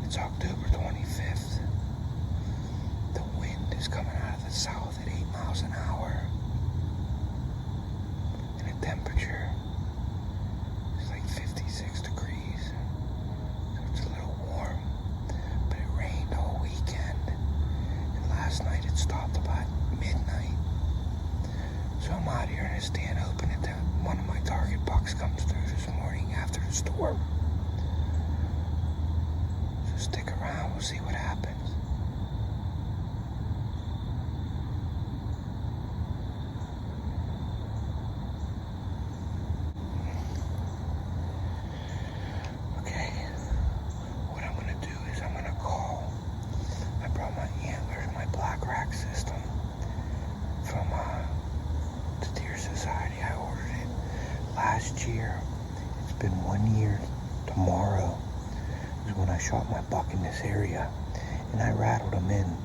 It's October 25th. The wind is coming out of the south at 8 miles an hour. And the temperature is like 56 degrees. So it's a little warm. But it rained all weekend. And last night it stopped about midnight. So I'm out here in a stand hoping that one of my target bucks comes through this morning after the storm. So stick around, we'll see what happens. Okay, what I'm gonna do is I'm gonna call. I brought my antlers, my black rack system from the Deer Society. I ordered it last year. It's been 1 year tomorrow is when I shot my buck in this area, and I rattled him in,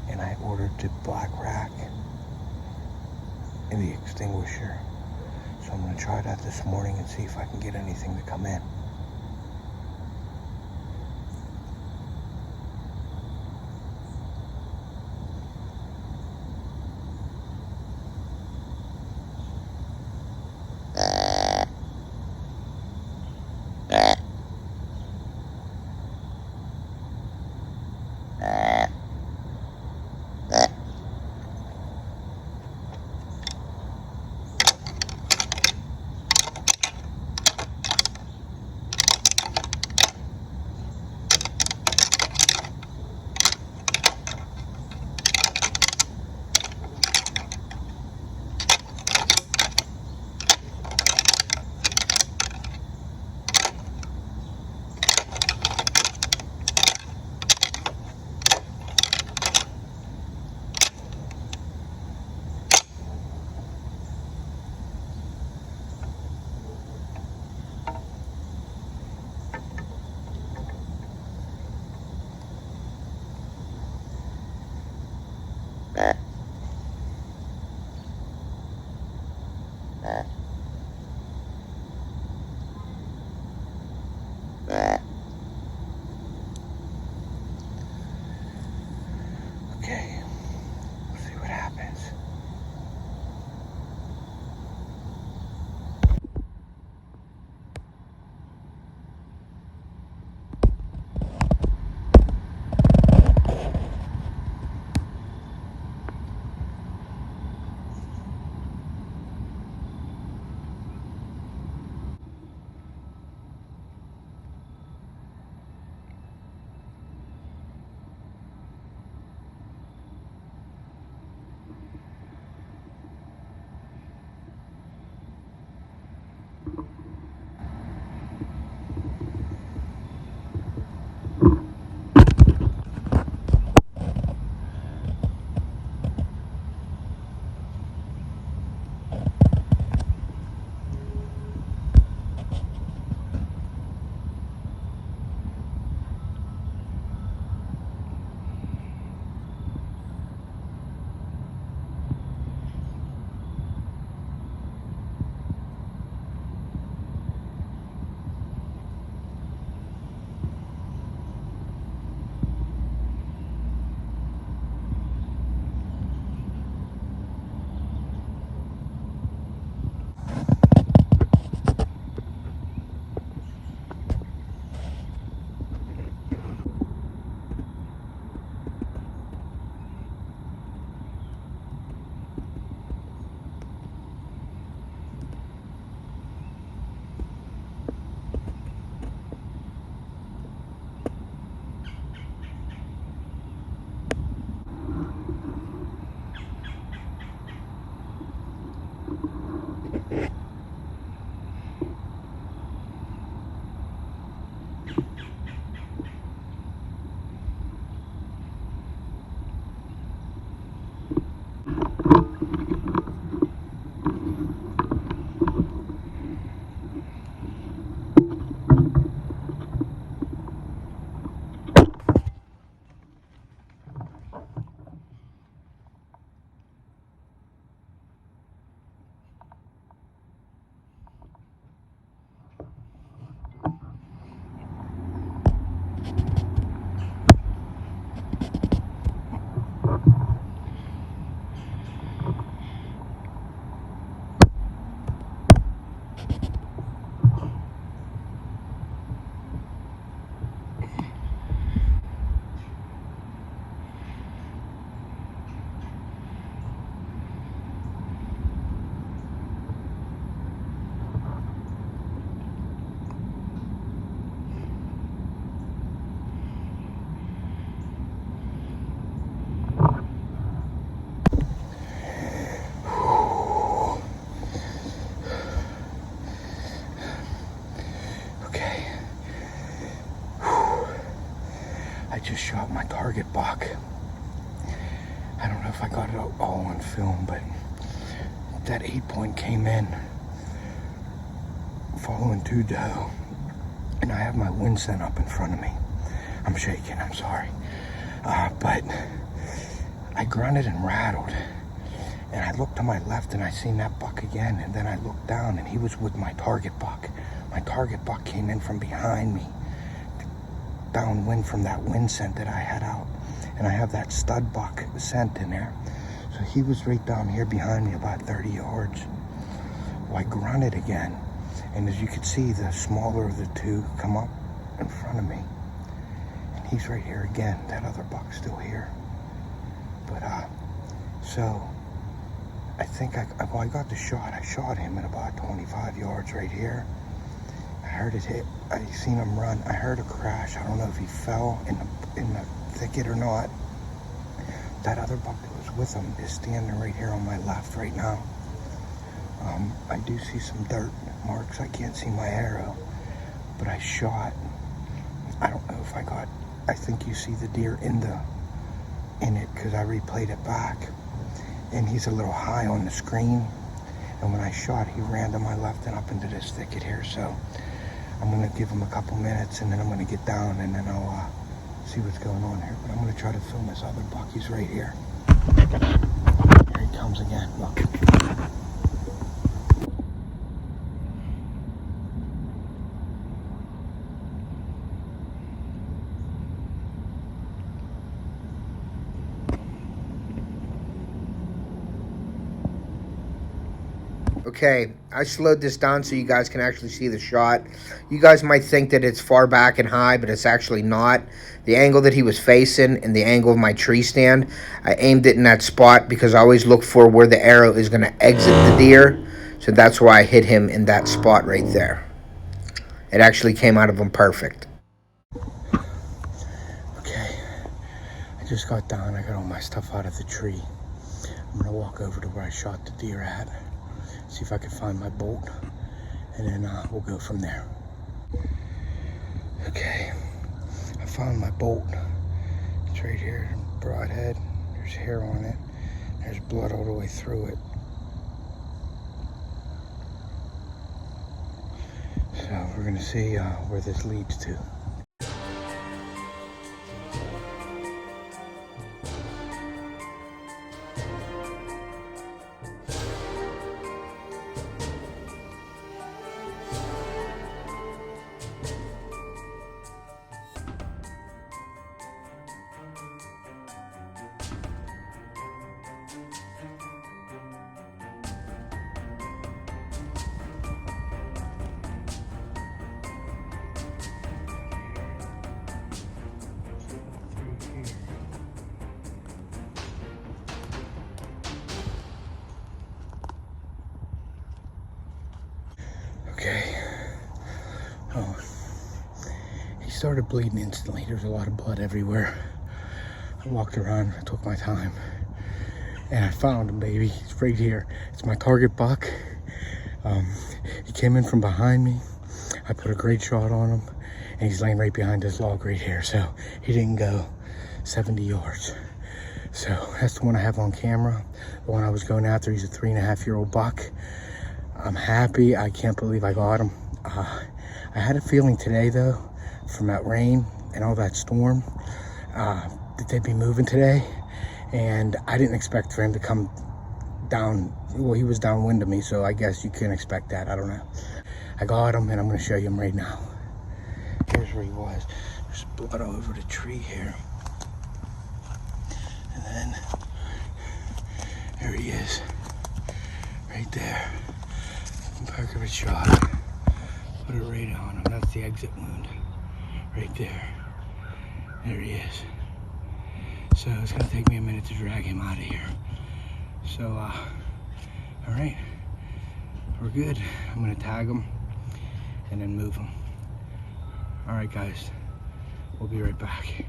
and I ordered the black rack and the extinguisher. So I'm going to try that this morning and see if I can get anything to come in. I just shot my target buck. I don't know if I got it all on film, but that 8-point came in following 2 doe, and I have my wind scent up in front of me. I'm shaking, I'm sorry. But I grunted and rattled, and I looked to my left and I seen that buck again, and then I looked down and he was with my target buck. My target buck came in from behind me, downwind from that wind scent that I had out. And I have that stud buck scent in there. So he was right down here behind me about 30 yards. Well, I grunted again. And as you could see, the smaller of the 2 come up in front of me. And he's right here again. That other buck's still here. But, so I think I got the shot. I shot him at about 25 yards right here. I heard it hit. I seen him run. I heard a crash. I don't know if he fell in the thicket or not. That other buck that was with him is standing right here on my left right now. I do see some dirt marks. I can't see my arrow, but I shot. I don't know if I got. I think you see the deer in it because I replayed it back, and he's a little high on the screen. And when I shot, he ran to my left and up into this thicket here. So I'm gonna give him a couple minutes, and then I'm gonna get down, and then I'll see what's going on here. But I'm gonna try to film this other buck. He's right here. Here he comes again. Look. Okay, I slowed this down so you guys can actually see the shot. You guys might think that it's far back and high, but it's actually not. The angle that he was facing and the angle of my tree stand, I aimed it in that spot because I always look for where the arrow is going to exit the deer. So that's why I hit him in that spot right there. It actually came out of him perfect. Okay, I just got down. I got all my stuff out of the tree. I'm going to walk over to where I shot the deer at. See if I can find my bolt, and then we'll go from there. Okay, I found my bolt. It's right here, broadhead. There's hair on it. There's blood all the way through it. So we're gonna see where this leads to. Okay. Oh, he started bleeding instantly. There's a lot of blood everywhere. I walked around, I took my time, and I found him, baby. He's right here. It's my target buck. He came in from behind me. I put a great shot on him, and he's laying right behind this log right here. So he didn't go 70 yards. So that's the one I have on camera. The one I was going after, he's a 3.5-year-old buck. I'm happy. I can't believe I got him. I had a feeling today, though, from that rain and all that storm, that they'd be moving today. And I didn't expect for him to come down. Well, he was downwind of me, so I guess you can expect that. I don't know. I got him, and I'm going to show you him right now. Here's where he was. There's blood all over the tree here. And then there he is, right there. Perfect shot. Put it right on him. That's the exit wound, right there. There he is. So it's gonna take me a minute to drag him out of here. So, all right, we're good. I'm gonna tag him and then move him. All right, guys, we'll be right back.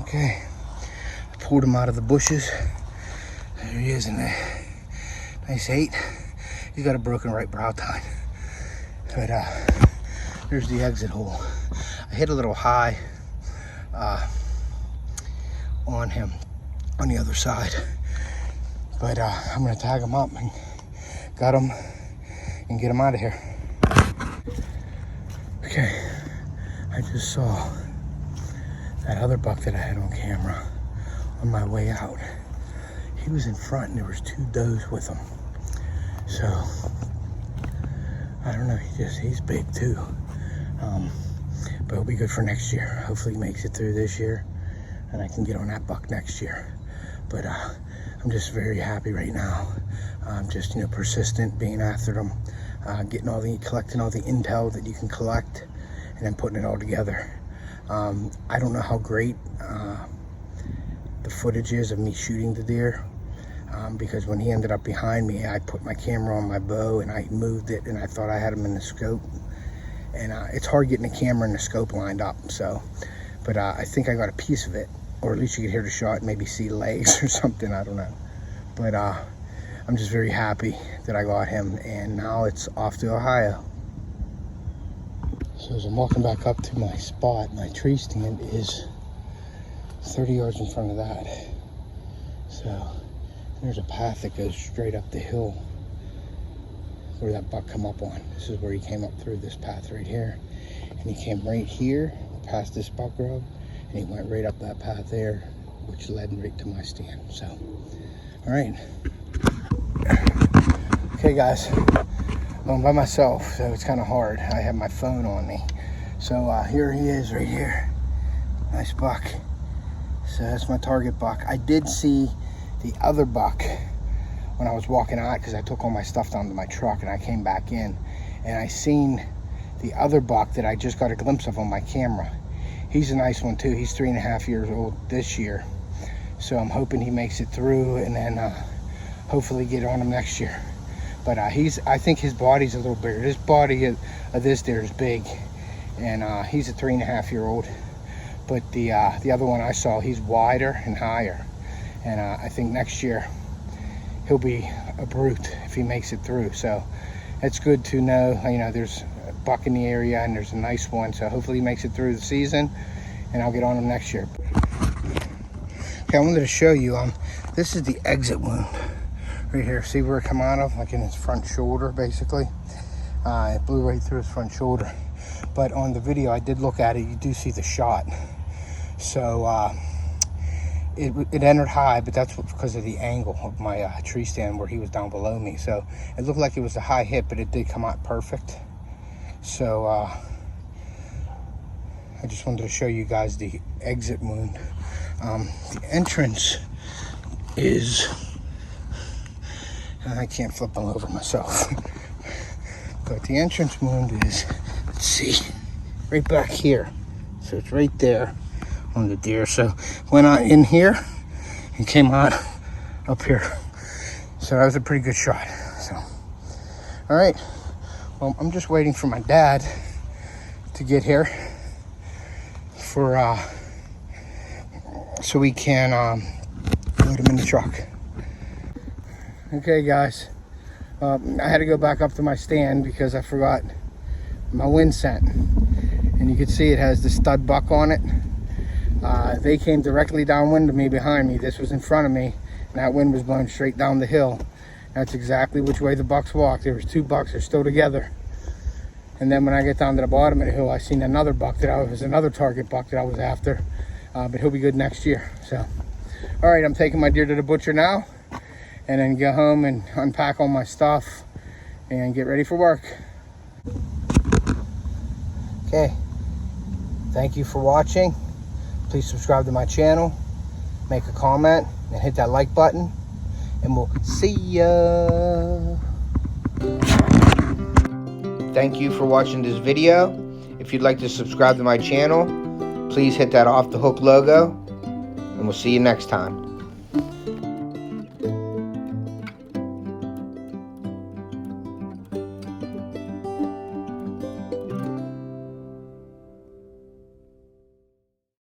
Okay, I pulled him out of the bushes. There he is in a nice 8. He's got a broken right brow tine. But there's the exit hole. I hit a little high on him on the other side. But I'm gonna tag him up and gut him and get him out of here. Okay, I just saw that other buck that I had on camera on my way out. He was in front and there was 2 does with him. So, I don't know, he's big too. But it'll be good for next year. Hopefully he makes it through this year and I can get on that buck next year. But I'm just very happy right now. Just, you know, persistent, being after them, collecting all the intel that you can collect and then putting it all together. I don't know how great the footage is of me shooting the deer, because when he ended up behind me, I put my camera on my bow and I moved it and I thought I had him in the scope. And it's hard getting the camera and the scope lined up. So, but I think I got a piece of it, or at least you could hear the shot and maybe see legs or something, I don't know. But I'm just very happy that I got him, and now it's off to Ohio. So as I'm walking back up to my spot, my tree stand is 30 yards in front of that. So there's a path that goes straight up the hill where that buck come up on. This is where he came up through this path right here. And he came right here, past this buck rub, and he went right up that path there, which led right to my stand. So, all right. Okay guys, I'm by myself, so it's kind of hard. I have my phone on me. So here he is right here. Nice buck. So that's my target buck. I did see the other buck when I was walking out, because I took all my stuff down to my truck and I came back in, and I seen the other buck that I just got a glimpse of on my camera. He's a nice one too. He's 3.5 years old this year. So I'm hoping he makes it through, and then hopefully get on him next year. But I think his body's a little bigger. This body of this deer is big, and he's a 3.5-year-old. But the other one I saw, he's wider and higher. And I think next year he'll be a brute if he makes it through. So it's good to know, you know, there's a buck in the area and there's a nice one. So hopefully he makes it through the season, and I'll get on him next year. Okay, I wanted to show you, this is the exit wound right here. See where it come out of? Like in his front shoulder, basically. It blew right through his front shoulder. But on the video, I did look at it, you do see the shot. So it entered high, but that's because of the angle of my tree stand where he was down below me. So it looked like it was a high hit, but it did come out perfect. So I just wanted to show you guys the exit wound. The entrance is, I can't flip them over myself, but the entrance wound is, let's see, right back here. So it's right there on the deer. So went out in here and came out up here. So that was a pretty good shot. So, all right. Well, I'm just waiting for my dad to get here for so we can load him in the truck. Okay, guys. I had to go back up to my stand because I forgot my wind scent, and you can see it has the stud buck on it. They came directly downwind of me behind me. This was in front of me, and that wind was blowing straight down the hill. That's exactly which way the bucks walked. There was 2 bucks, they're still together. And then when I get down to the bottom of the hill, I seen another buck that was another target buck that I was after. But he'll be good next year. So, all right, I'm taking my deer to the butcher now, and then go home and unpack all my stuff and get ready for work. Okay, thank you for watching. Please subscribe to my channel, make a comment, and hit that like button, and we'll see ya. Thank you for watching this video. If you'd like to subscribe to my channel, please hit that Off the Hook logo, and we'll see you next time.